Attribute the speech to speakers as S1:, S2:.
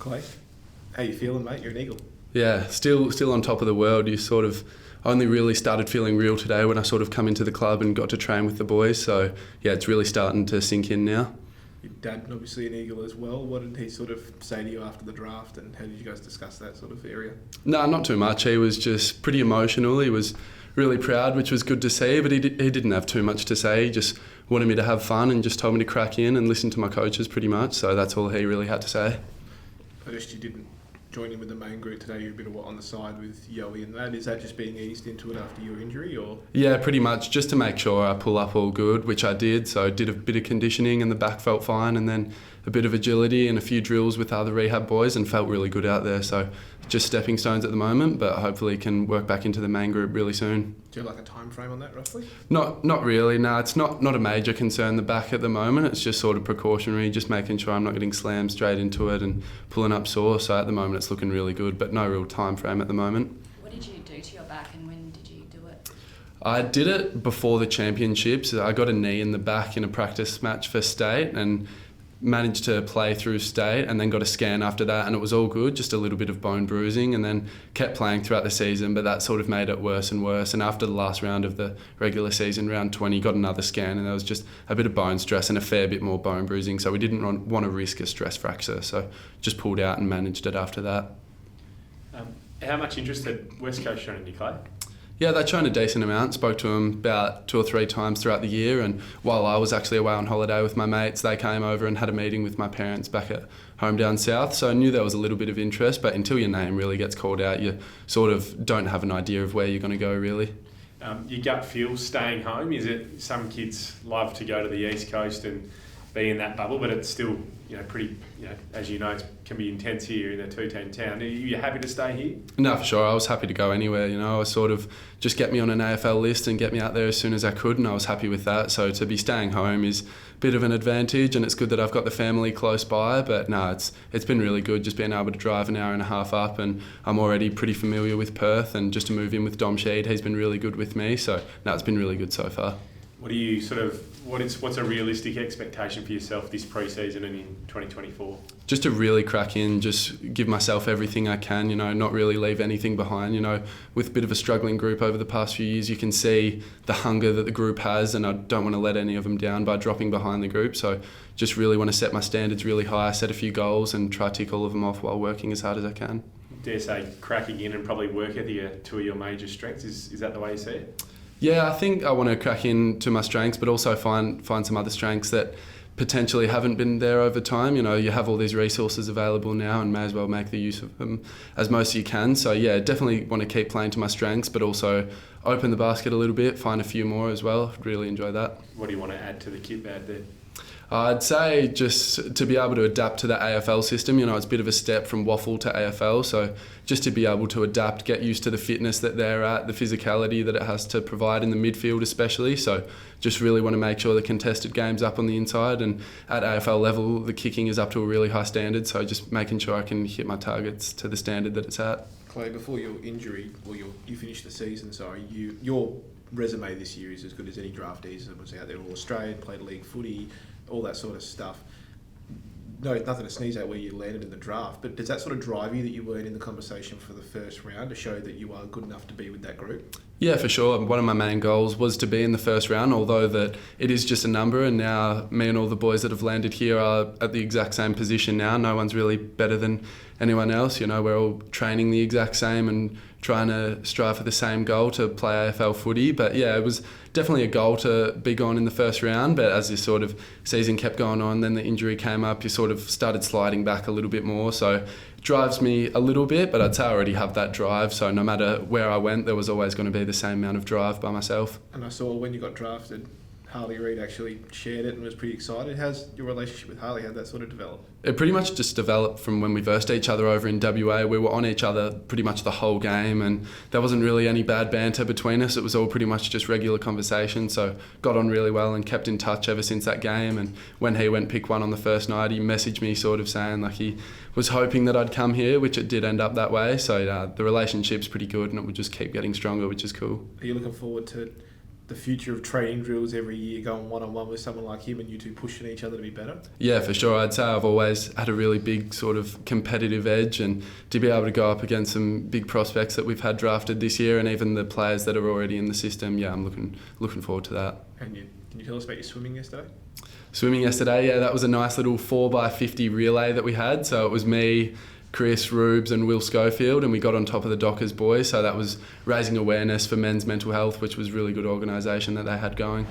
S1: Clay, how you feeling, mate? You're an Eagle.
S2: Yeah, still on top of the world. You sort of only really started feeling real today when I sort of come into the club and got to train with the boys. So yeah, it's really starting to sink in now.
S1: Your dad, obviously an Eagle as well. What did he sort of say to you after the draft, and how did you guys discuss that sort of area?
S2: No, not too much. He was just pretty emotional. He was really proud, which was good to see, but he didn't have too much to say. He just wanted me to have fun and just told me to crack in and listen to my coaches pretty much. So that's all he really had to say.
S1: I guess you didn't join in with the main group today. You're a bit of on the side with Yowie and that. Is that just being eased into it after your injury, or?
S2: Yeah, pretty much, just to make sure I pull up all good, which I did. So I did a bit of conditioning and the back felt fine, and then a bit of agility and a few drills with other rehab boys, and felt really good out there. So just stepping stones at the moment, but hopefully can work back into the main group really soon.
S1: Do you have like a time frame on that roughly?
S2: Not really, no. It's not a major concern, the back at the moment. It's just sort of precautionary, just making sure I'm not getting slammed straight into it and pulling up sore. So at the moment it's looking really good, but no real time frame at the moment.
S3: What did you do to your back, and when did you do it?
S2: I did it before the championships. I got a knee in the back in a practice match for state and managed to play through state, and then got a scan after that, and it was all good, just a little bit of bone bruising, and then kept playing throughout the season, but that sort of made it worse and worse. And after the last round of the regular season, round 20, got another scan, and there was just a bit of bone stress and a fair bit more bone bruising, so we didn't want to risk a stress fracture, so just pulled out and managed it after that.
S4: How much interest had West Coast shown in you, Clay?
S2: Yeah, they'd shown a decent amount. Spoke to them about 2 or 3 times throughout the year, and while I was actually away on holiday with my mates, they came over and had a meeting with my parents back at home down south. So I knew there was a little bit of interest, but until your name really gets called out, you sort of don't have an idea of where you're going to go really.
S4: Your gut feel staying home, is it some kids love to go to the East Coast and be in that bubble, but it's still pretty, as you know, it can be intense here in a 2-team town. Are you happy to stay here?
S2: No, for sure. I was happy to go anywhere. I was sort of just get me on an AFL list and get me out there as soon as I could, and I was happy with that. So to be staying home is a bit of an advantage, and it's good that I've got the family close by. But no, it's been really good just being able to drive an hour and a half up, and I'm already pretty familiar with Perth, and just to move in with Dom Sheed, he's been really good with me. So no, it's been really good so far.
S4: What do you what's a realistic expectation for yourself this pre-season and in 2024?
S2: Just to really crack in, just give myself everything I can, not really leave anything behind. With a bit of a struggling group over the past few years, you can see the hunger that the group has, and I don't want to let any of them down by dropping behind the group. So just really want to set my standards really high, set a few goals and try to tick all of them off while working as hard as I can.
S4: Dare say cracking in and probably work ethic are 2 of your major strengths. Is that the way you see it?
S2: Yeah, I think I want to crack into my strengths, but also find some other strengths that potentially haven't been there over time. You have all these resources available now and may as well make the use of them as most of you can. So yeah, definitely want to keep playing to my strengths, but also open the basket a little bit, find a few more as well. I'd really enjoy that.
S4: What do you want to add to the kit bag there?
S2: I'd say just to be able to adapt to the AFL system. It's a bit of a step from waffle to AFL, so just to be able to adapt, get used to the fitness that they're at, the physicality that it has to provide in the midfield especially. So just really want to make sure the contested game's up on the inside, and at AFL level the kicking is up to a really high standard, so just making sure I can hit my targets to the standard that it's at.
S1: Clay, before your injury, you finished the season, your resume this year is as good as any draftees that was out there, all Australian, played league footy, all that sort of stuff. No, nothing to sneeze at where you landed in the draft, but does that sort of drive you that you weren't in the conversation for the first round to show that you are good enough to be with that group?
S2: Yeah, for sure. One of my main goals was to be in the first round, although that it is just a number, and now me and all the boys that have landed here are at the exact same position now. No one's really better than anyone else. We're all training the exact same and trying to strive for the same goal to play AFL footy. But yeah, it was definitely a goal to be gone in the first round, but as this sort of season kept going on, then the injury came up, you sort of started sliding back a little bit more. So it drives me a little bit, but I'd say I already have that drive. So no matter where I went, there was always going to be the same amount of drive by myself.
S1: And I saw when you got drafted, Harley Reed actually shared it and was pretty excited. How's your relationship with Harley? How'd that sort of develop?
S2: It pretty much just developed from when we versed each other over in WA. We were on each other pretty much the whole game, and there wasn't really any bad banter between us. It was all pretty much just regular conversation, so got on really well and kept in touch ever since that game. And when he went pick one on the first night, he messaged me sort of saying like he was hoping that I'd come here, which it did end up that way. So the relationship's pretty good, and it would just keep getting stronger, which is cool.
S1: Are you looking forward to the future of training drills every year, going one-on-one with someone like him and you two pushing each other to be better?
S2: Yeah, for sure. I'd say I've always had a really big sort of competitive edge, and to be able to go up against some big prospects that we've had drafted this year and even the players that are already in the system, yeah, I'm looking forward to that.
S1: And can you tell us about your swimming yesterday?
S2: Swimming yesterday, yeah, that was a nice little 4x50 relay that we had. So it was me, Chris, Rubes and Will Schofield, and we got on top of the Dockers boys. So that was raising awareness for men's mental health, which was really good organisation that they had going.